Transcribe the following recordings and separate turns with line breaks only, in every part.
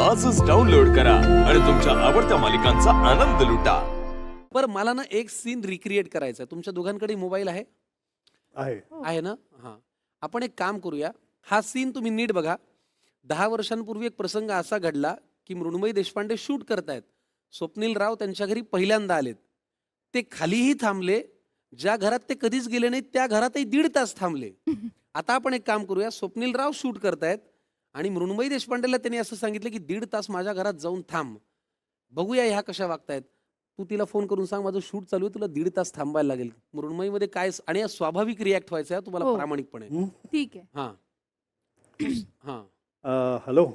आजच डाउनलोड करा आणि तुमच्या आवडत्या मालिकांचा आनंद लुटा.
पर मला ना एक सीन रिक्रिएट करायचा आहे. तुमच्या दोघांकडे मोबाईल आहे
आहे.
आहे ना? हां. आपण एक काम करूया. हा सीन तुम्ही नीट बघा. 10 वर्षांपूर्वी एक प्रसंग असा घडला की मृण्मयी देशपांडे शूट करतायत. स्वप्नील राव त्यांच्या घरी पहिल्यांदा आलेत. ते खालीही थांबले. ज्या घरात ते कधीच गेले नाहीत त्या घरातही 1.5 तास थांबले. आता आपण एक काम करूया. स्वप्नील राव शूट करतायत आणि मृण्मयी देशपांडेला त्यांनी असं सांगितलं की 1.5 तास माझ्या घरात जाऊन थांब. बघूया ह्या कशा वागतायत. तू तिला फोन करून सांग माझं शूट चालू आहे, तुला 1.5 तास थांबायला लागेल. मृण्मयीमध्ये काय आणि स्वाभाविक रिॲक्ट व्हायचं आहे तुम्हाला
हो.
प्रामाणिकपणे.
ठीक आहे.
हां हां
हॅलो,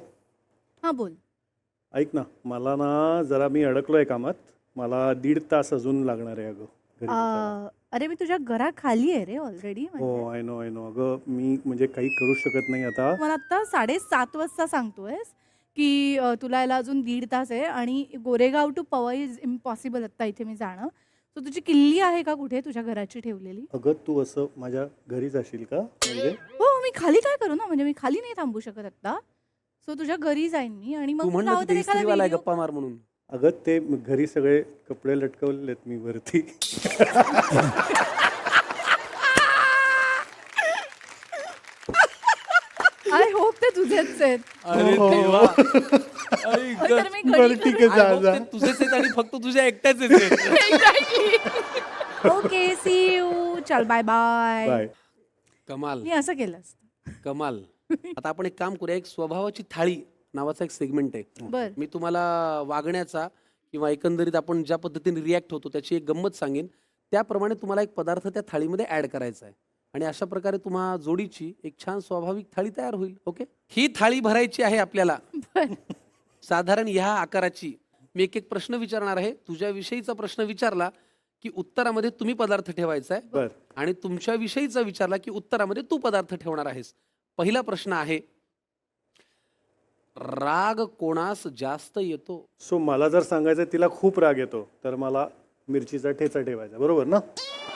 हां, बोल.
ऐक ना, मला ना जरा मी अडकलोय कामात. मला 1.5 तास अजून लागणार आहे अगं घरी पोचायला.
अरे मी तुझ्या घराखाली आहे रे ऑलरेडी.
हो, आय नो अगं, मी म्हणजे काही करू शकत नाही आता.
मला आता 7:30 वाजता सांगतोयस की तुला याला अजून 1.5 तास आहे आणि Goregaon to Powai is impossible आत्ता इथे मी जाणं. सो तुझी किल्ली आहे का कुठे तुझ्या घराची ठेवलेली?
अगं तू असं माझ्या घरी जाशील का? म्हणजे
हो, मी खाली काय करू ना, म्हणजे मी खाली नाही थांबू शकत आत्ता. सो तुझ्या घरी जाईन मी आणि
तू
मग
म्हणलं
तुला हवं तर
तिथे
एखादा
इस्त्रीवाला आहे
व्हिडिओ.
गप्पा मार म्हणून.
अगं ते घरी सगळे कपडे लटकवलेत मी वरती.
आय होप ते तुझेच आहेत.
अरे
हो.
देवा. आई गं.
तर मी
बरं
घरी
ठीक आहे,
I
जा
hope
जा.
ते तुझेच आहेत आणि फक्त तुझ्या एकट्याचेच आहेत.
Okay, see you. चल बाय बाय.
बाय.
कमाल
मी असं केलं असतं.
कमाल. आता आपण एक काम करूया. एक स्वभावाची थाळी नावाचा एक सेगमेंट आहे.
बर.
मी तुम्हाला वागण्याचा किंवा एकंदरीत आपण ज्या पद्धतीने रिॲक्ट होतो त्याची एक गंमत सांगेन. त्याप्रमाणे तुम्हाला एक पदार्थ त्या थाळीमध्ये ऍड करायचा आहे आणि अशा प्रकारे तुम्हा जोडीची एक छान स्वाभाविक थाळी तयार होईल. ओके, ही थाळी भरायची आहे आपल्याला.
बर.
साधारण ह्या आकाराची. मी एक एक प्रश्न विचारणार आहे. तुझ्याविषयीचा प्रश्न विचारला की उत्तरामध्ये तुम्ही पदार्थ ठेवायचा आहे
बर.
आणि तुमच्याविषयीचा विचारला की उत्तरामध्ये तू पदार्थ ठेवणार आहेस. पहिला प्रश्न आहे, राग कोणास जास्त येतो?
सो मला जर सांगायचं तिला खूप राग येतो तर मला मिरचीचा ठेचा ठेवायचा, बरोबर ना?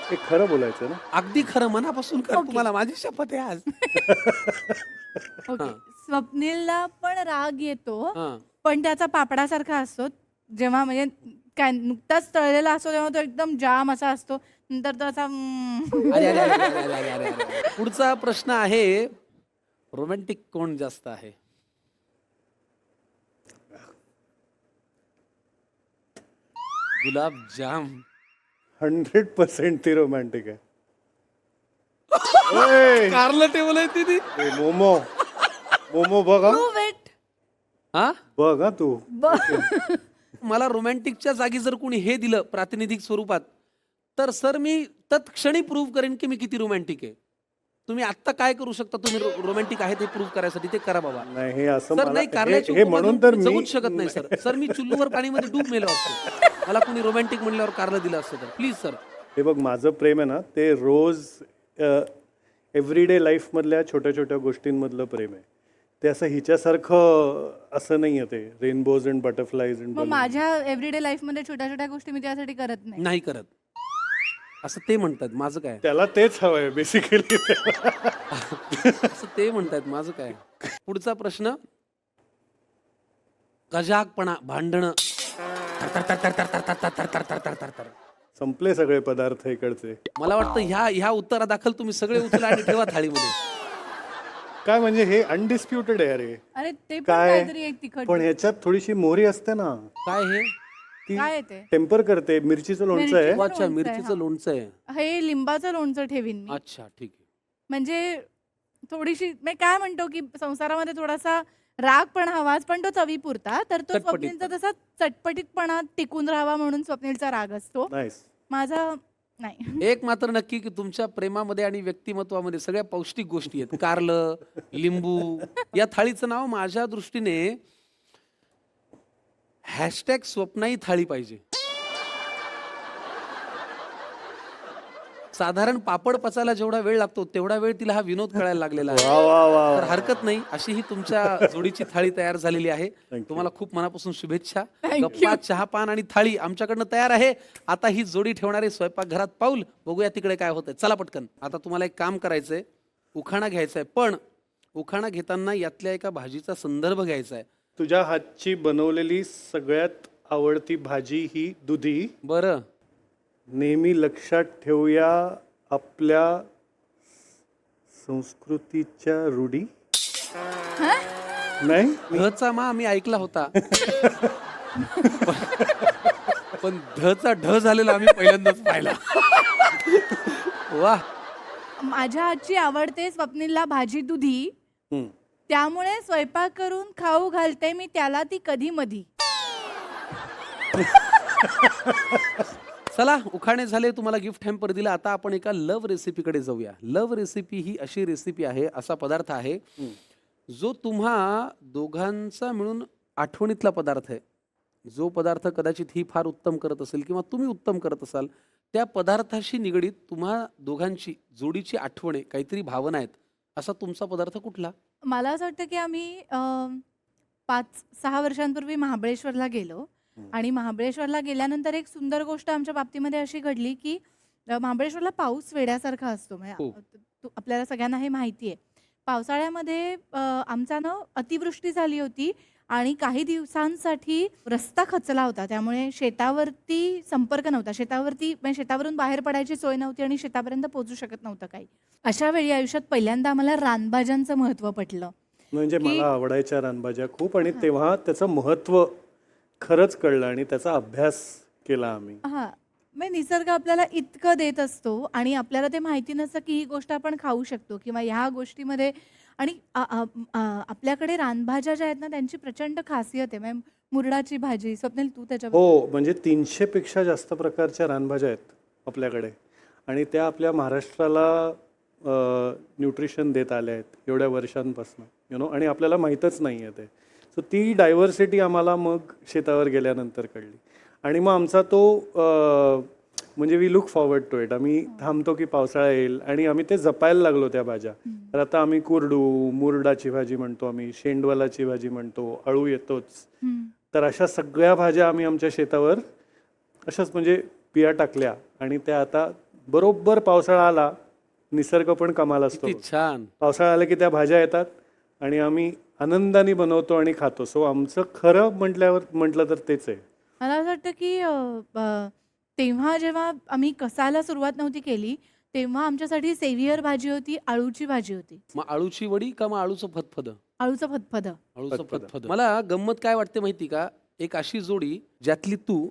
हे खरं बोलायचं ना?
अगदी खरं मनापासून कर.
Okay.
तुम्हाला माझी शपथ आहे आज.
ओके.
हां.
स्वप्नीलला पण राग येतो,
हां.
पण त्याचा पापडासारखा असतो. जेव्हा म्हणजे काय नुकताच तळलेला असतो तेव्हा तो एकदम जाम असा असतो. नंतर तो असा
अरे, अरे, अरे, अरे, अरे, अरे, अरे. पुढचा प्रश्न आहे, रोमॅन्टिक कोण जास्त आहे? गुलाबजाम.
100% ती रोमॅन्टिक आहे. ओय,
कारलं ठेवलंय तिने.
ए, मोमो मोमो बघ हा.
Prove it.
हा,
बघ हा तू.
मला रोमॅन्टिकच्या जागी जर कोणी हे दिलं प्रातिनिधिक स्वरूपात तर सर मी तत्क्षणी प्रूव्ह करेन की मी किती रोमॅन्टिक आहे. तुम्ही आत्ता काय करू शकता? तुम्ही रोमॅन्टिक आहे ते प्रूव्ह करायसाठी ते करा बाबा.
नाही, हे असं
सर
मला
नाही, कारल्याची
हे
उपमा
म्हणून
घेऊन
तर
तुम्ही
मी
जगूच शकत नाही सर. सर मी चुल्लूवर पाणीमध्ये डूब मेलो असतो. मला कोणी रोमॅन्टिक म्हणल्यावर कारलं दिलं असतं तर प्लीज सर.
हे बघ, माझं प्रेम आहे ना ते रोज एव्हरीडे लाईफमधल्या छोट्या छोट्या गोष्टींमधलं प्रेम आहे. ते असं हिच्यासारखं असं नाही आहे. ते रेनबोज अँड बटरफ्लाईज
मग
अँड
माझ्या एव्हरीडे लाईफ मध्ये छोट्या छोट्या गोष्टी मी त्यासाठी करत नाही.
नाही करत असं ते म्हणतात. माझं काय?
त्याला तेच हवंय बेसिकली.
असं ते म्हणतात. माझं काय? पुढचा प्रश्न, गजाकपणा, भांडणं.
संपले सगळे पदार्थ इकडचे.
मला वाटतं ह्या उत्तरादाखल तुम्ही सगळे उचला आणि ठेवा थाळीमध्ये.
काय म्हणजे हे अनडिस्प्युटेड आहे अरे.
अरे ते पण
काय?
काहीतरी एक तिखट.
पण ह्याच्यात थोडीशी मोहरी असते ना,
काय हे?
ती
काय आहे ते?
टेम्पर करते. मिरचीचं लोणचं आहे.
मिरची.
अच्छा,
लोणचं आहे,
मिरचीचं
हा.
लोणचं आहे.
हे लिंबाचं लोणचं ठेवीन मी.
अच्छा, ठीक आहे.
म्हणजे थोडीशी मी काय म्हणतो की संसारामध्ये थोडासा राग पण हवाच, पण तो चवीपुरता. तर तो
चटपटीत.
स्वप्नीलचा तसा चटपटीतपणा टिकून राहावा म्हणून स्वप्नीलचा राग असतो.
नाईस.
माझा नाही.
एक मात्र नक्की की तुमच्या प्रेमामध्ये आणि व्यक्तिमत्वामध्ये सगळ्या पौष्टिक गोष्टी आहेत. कारलं, लिंबू. या थाळीचं नाव माझ्या दृष्टीने हॅशटॅग स्वप्नाई थाळी पाहिजे. साधारण पापड पचायला जेवढा वेळ लागतो तेवढा वेळ तिला हा विनोद कळायला लागलेला आहे.
वा वा वा
तर
वा.
हरकत नाही, अशी ही तुमच्या जोडीची थाळी तयार झालेली आहे.
you.
तुम्हाला खूप मनापासून शुभेच्छा.
Thank
गप्पा,
you.
चहापान आणि थाळी आमच्याकडनं तयार आहे. आता ही जोडी ठेवणारे स्वयंपाकघरात पाऊल. बघूया तिकडे काय होतंय. चला पटकन. आता तुम्हाला एक काम करायचंय, उखाणा घ्यायचा आहे. पण उखाणा घेताना यातल्या एका भाजीचा संदर्भ घ्यायचा आहे.
तुझ्या हातची बनवलेली सगळ्यात आवडती भाजी ही दुधी.
बरं.
नेहमी लक्षात ठेवूया आपल्या संस्कृतीच्या रूढी. नाही
धचा मा आम्ही ऐकला होता पण धचा ढ झालेला आम्ही पहिल्यांदाच पाहिला. वा.
माझ्या हातची आवडते स्वप्नीलला भाजी दुधी,
हम्म.
त्यामुळे स्वयंपाक करून खाऊ घालते मी त्याला ती कधी मधी.
चला, उखाणे झाले, तुम्हाला गिफ्ट हॅम्पर दिला. आता आपण एका लव्ह रेसिपीकडे जाऊया. लव्ह रेसिपी ही अशी रेसिपी आहे, असा पदार्थ आहे जो तुम्हा दोघांचा मिळून आठवणीतला पदार्थ आहे. जो पदार्थ कदाचित ही फार उत्तम करत असेल किंवा तुम्ही उत्तम करत असाल, त्या पदार्थाशी निगडीत तुम्हा दोघांची जोडीची आठवण आहे, काहीतरी भावना आहेत. असा तुमचा पदार्थ कुठला?
मला असं वाटतं की आम्ही 5-6 वर्षांपूर्वी महाबळेश्वरला गेलो आणि महाबळेश्वरला गेल्यानंतर एक सुंदर गोष्ट आमच्या बाबतीमध्ये अशी घडली की महाबळेश्वरला पाऊस वेड्यासारखा असतो.
हो.
म्हणजे आपल्याला सगळ्यांना हे माहिती आहे. पावसाळ्यामध्ये आमचा अतिवृष्टी झाली होती आणि काही दिवसांसाठी रस्ता खचला होता. त्यामुळे शेतावरती संपर्क नव्हता. म्हणजे शेतावरून बाहेर पडायची सोय नव्हती आणि शेतापर्यंत पोहोचू शकत नव्हतं काही. अशा वेळी आयुष्यात पहिल्यांदा आम्हाला रानभाज्यांचं महत्त्व पटलं.
म्हणजे मला आवडायच्या रानभाज्या खूप, आणि तेव्हा त्याचं महत्त्व खरंच कळलं आणि त्याचा अभ्यास केला आम्ही.
म्हणजे निसर्ग आपल्याला इतकं देत असतो आणि आपल्याला ते माहिती नसतं की ही गोष्ट आपण खाऊ शकतो किंवा ह्या गोष्टीमध्ये. आणि आपल्याकडे रानभाज्या ज्या आहेत ना, त्यांची प्रचंड खासियत आहे. म्हणजे मुरडाची भाजी. स्वप्नील, तू त्याच्या
हो, म्हणजे 300 पेक्षा जास्त प्रकारच्या रानभाज्या आहेत आपल्याकडे, आणि त्या आपल्या महाराष्ट्राला न्यूट्रिशन देत आल्या आहेत एवढ्या वर्षांपासून, आणि आपल्याला माहीतच नाही आहे ते. सो ती डायव्हर्सिटी आम्हाला मग शेतावर गेल्यानंतर कळली, आणि मग आमचा तो म्हणजे we look forward to it. आम्ही थांबतो की पावसाळा येईल आणि आम्ही ते जपायला लागलो त्या भाज्या. तर आता आम्ही कुरडू, मुरडाची भाजी म्हणतो, आम्ही शेंडवालाची भाजी म्हणतो, अळू येतोच. तर अशा सगळ्या भाज्या आम्ही आमच्या शेतावर अशाच म्हणजे बिया टाकल्या, आणि त्या आता बरोबर पावसाळा आला, निसर्ग पण कमाल असतो.
किती छान.
पावसाळा आला की त्या भाज्या येतात आणि आम्ही आनंदाने बनवतो आणि खातो. सो आमचं खरं म्हटलं तर तेच आहे.
मला असं वाटतं की तेव्हा जेव्हा आम्ही कसायला सुरुवात नव्हती केली तेव्हा आमच्यासाठी सेव्हियर भाजी होती, अळूची भाजी होती.
मग आळूची वडी का मग आळूचं फतफद?
अळूचं फतफद.
आळूचं फतफद. मला गंमत काय वाटते माहिती का, एक अशी जोडी ज्यातली तू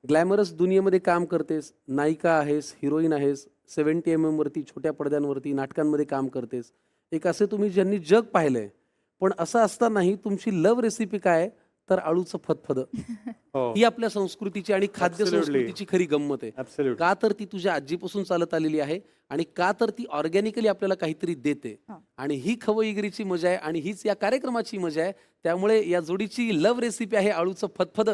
ग्लॅमरस दुनियेमध्ये काम करतेस, नायिका आहेस, हिरोईन आहेस, 70 mm वरती, छोट्या पडद्यांवरती, नाटकांमध्ये काम करतेस. एक असे तुम्ही ज्यांनी जग पाहिलंय, पण असं असतानाही तुमची लव्ह रेसिपी काय तर आळूचं फतफद.
हो,
ही आपल्या संस्कृतीची आणि खाद्य
Absolutely.
संस्कृतीची खरी गंमत आहे.
ॲब्सोल्युटली.
का तर ती तुझ्या आजीपासून चालत आलेली आहे आणि का तर ती ऑर्गॅनिकली आपल्याला काहीतरी देते.
हा.
आणि ही खवईगिरीची मजा आहे आणि हीच या कार्यक्रमाची मजा आहे. त्यामुळे या जोडीची लव्ह रेसिपी आहे आळूचं फतफद.